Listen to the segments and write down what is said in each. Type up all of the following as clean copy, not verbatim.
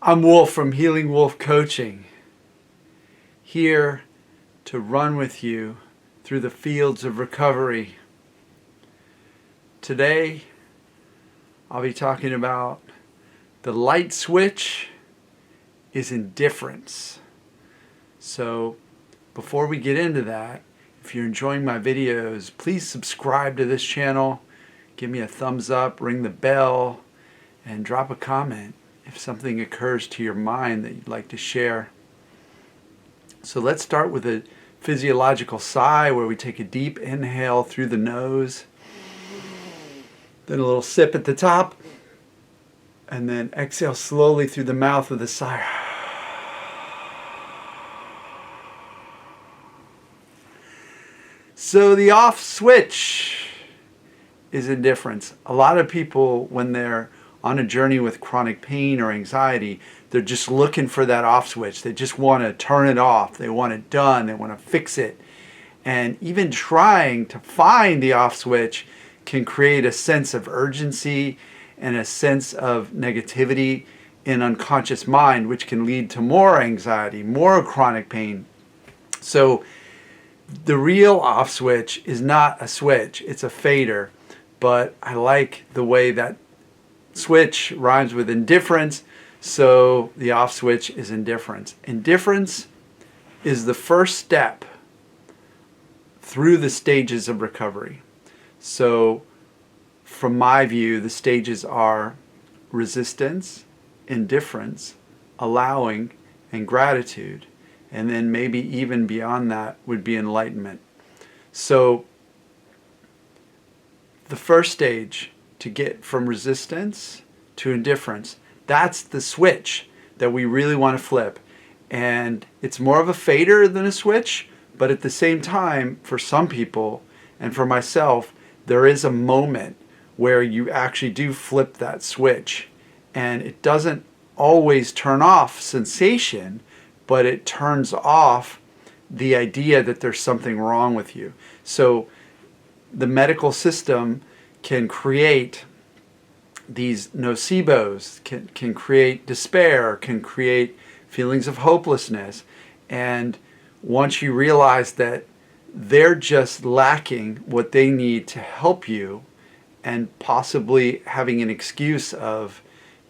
I'm Wolf from Healing Wolf Coaching, here to run with you through the fields of recovery. Today, I'll be talking about the light switch is indifference. So, before we get into that, if you're enjoying my videos, please subscribe to this channel, give me a thumbs up, ring the bell, and drop a comment if something occurs to your mind that you'd like to share. So let's start with a physiological sigh where we take a deep inhale through the nose, then a little sip at the top, and then exhale slowly through the mouth with a sigh. So the off switch is indifference. A lot of people, when they're on a journey with chronic pain or anxiety, they're just looking for that off switch. They just want to turn it off. They want it done. They want to fix it. And even trying to find the off switch can create a sense of urgency and a sense of negativity in unconscious mind, which can lead to more anxiety, more chronic pain. So the real off switch is not a switch, it's a fader. But I like the way that switch rhymes with indifference, so the off switch is indifference. Indifference is the first step through the stages of recovery. So from my view, the stages are resistance, indifference, allowing, and gratitude. And then maybe even beyond that would be enlightenment. So the first stage, to get from resistance to indifference, that's the switch that we really want to flip. And it's more of a fader than a switch, but at the same time, for some people and for myself, there is a moment where you actually do flip that switch. And it doesn't always turn off sensation, but it turns off the idea that there's something wrong with you. So the medical system can create these nocebos, can create despair, can create feelings of hopelessness. And once you realize that they're just lacking what they need to help you, and possibly having an excuse of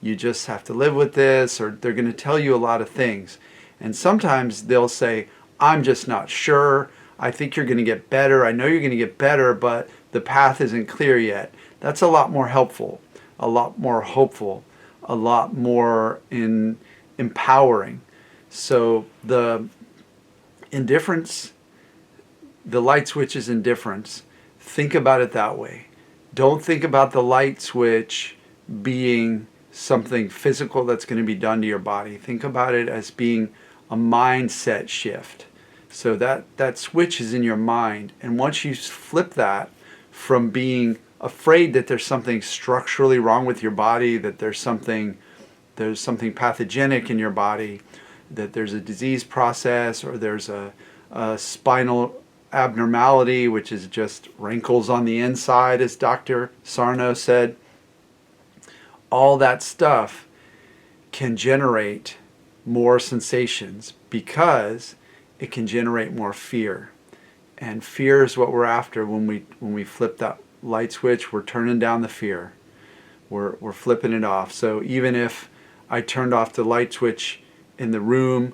you just have to live with this, or they're going to tell you a lot of things. And sometimes they'll say, I'm just not sure. I think you're going to get better. I know you're going to get better, but the path isn't clear yet. That's a lot more helpful, a lot more hopeful, a lot more empowering. So the indifference, the light switch is indifference. Think about it that way. Don't think about the light switch being something physical that's going to be done to your body. Think about it as being a mindset shift. So that switch is in your mind. And once you flip that from being afraid that there's something structurally wrong with your body, that there's something pathogenic in your body, that there's a disease process, or there's a spinal abnormality, which is just wrinkles on the inside, as Dr. Sarno said, all that stuff can generate more sensations because it can generate more fear. And fear is what we're after when we flip that light switch. We're turning down the fear. We're flipping it off. So even if I turned off the light switch in the room,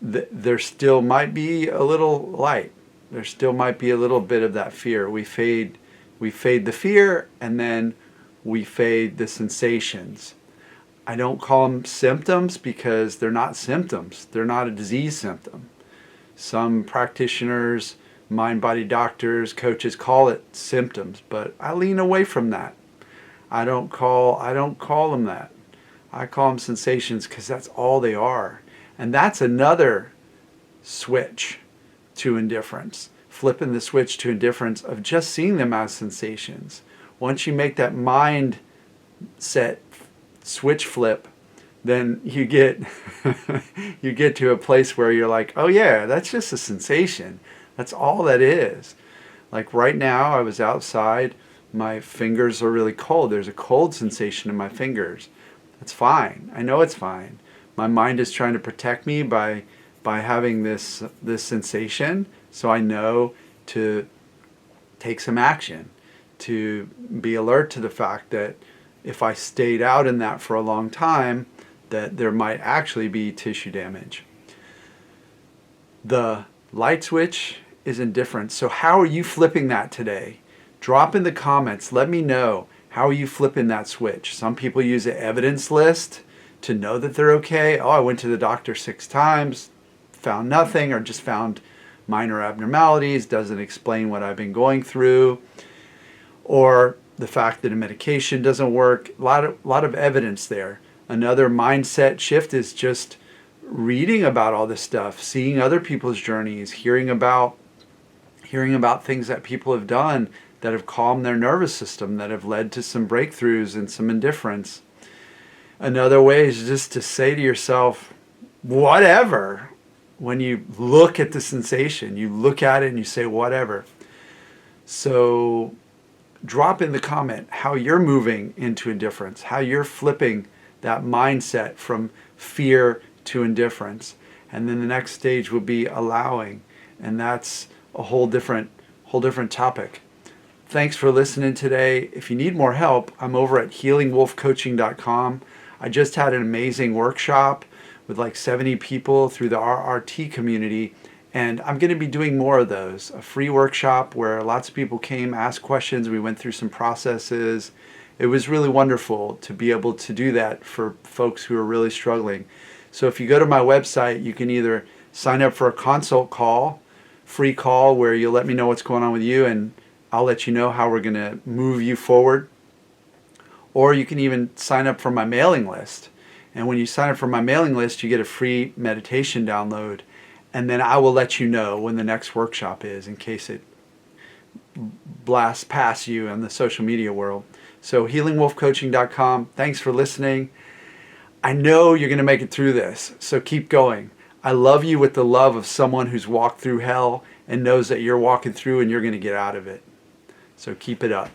there still might be a little light. There still might be a little bit of that fear. We fade the fear, and then we fade the sensations. I don't call them symptoms because they're not symptoms. They're not a disease symptom. Some practitioners, mind-body doctors, coaches call it symptoms, but I lean away from that. I don't call them that. I call them sensations because that's all they are. And that's another switch to indifference. Flipping the switch to indifference of just seeing them as sensations. Once you make that mindset switch flip, then you get you get to a place where you're like, oh yeah, that's just a sensation. That's all that is. Like right now, I was outside, my fingers are really cold. There's a cold sensation in my fingers. That's fine. I know it's fine. My mind is trying to protect me by having this sensation, so I know to take some action, to be alert to the fact that if I stayed out in that for a long time, that there might actually be tissue damage. The light switch is indifference. So how are you flipping that today? Drop in the comments. Let me know. How are you flipping that switch? Some people use an evidence list to know that they're okay. Oh, I went to the doctor 6 times, found nothing, or just found minor abnormalities, doesn't explain what I've been going through. Or the fact that a medication doesn't work. A lot of evidence there. Another mindset shift is just reading about all this stuff, seeing other people's journeys, hearing about things that people have done that have calmed their nervous system, that have led to some breakthroughs and some indifference. Another way is just to say to yourself, whatever. When you look at the sensation, you look at it and you say, whatever. So drop in the comment how you're moving into indifference, how you're flipping that mindset from fear to indifference. And then the next stage will be allowing. And that's a whole different topic. Thanks for listening today. If you need more help, I'm over at healingwolfcoaching.com. I just had an amazing workshop with like 70 people through the RRT community. And I'm going to be doing more of those. A free workshop where lots of people came, asked questions. We went through some processes. It was really wonderful to be able to do that for folks who are really struggling. So if you go to my website, you can either sign up for a consult call, free call, where you'll let me know what's going on with you and I'll let you know how we're going to move you forward. Or you can even sign up for my mailing list. And when you sign up for my mailing list, you get a free meditation download. And then I will let you know when the next workshop is in case it blasts past you in the social media world. So healingwolfcoaching.com. Thanks for listening. I know you're going to make it through this, so keep going. I love you with the love of someone who's walked through hell and knows that you're walking through and you're going to get out of it. So keep it up.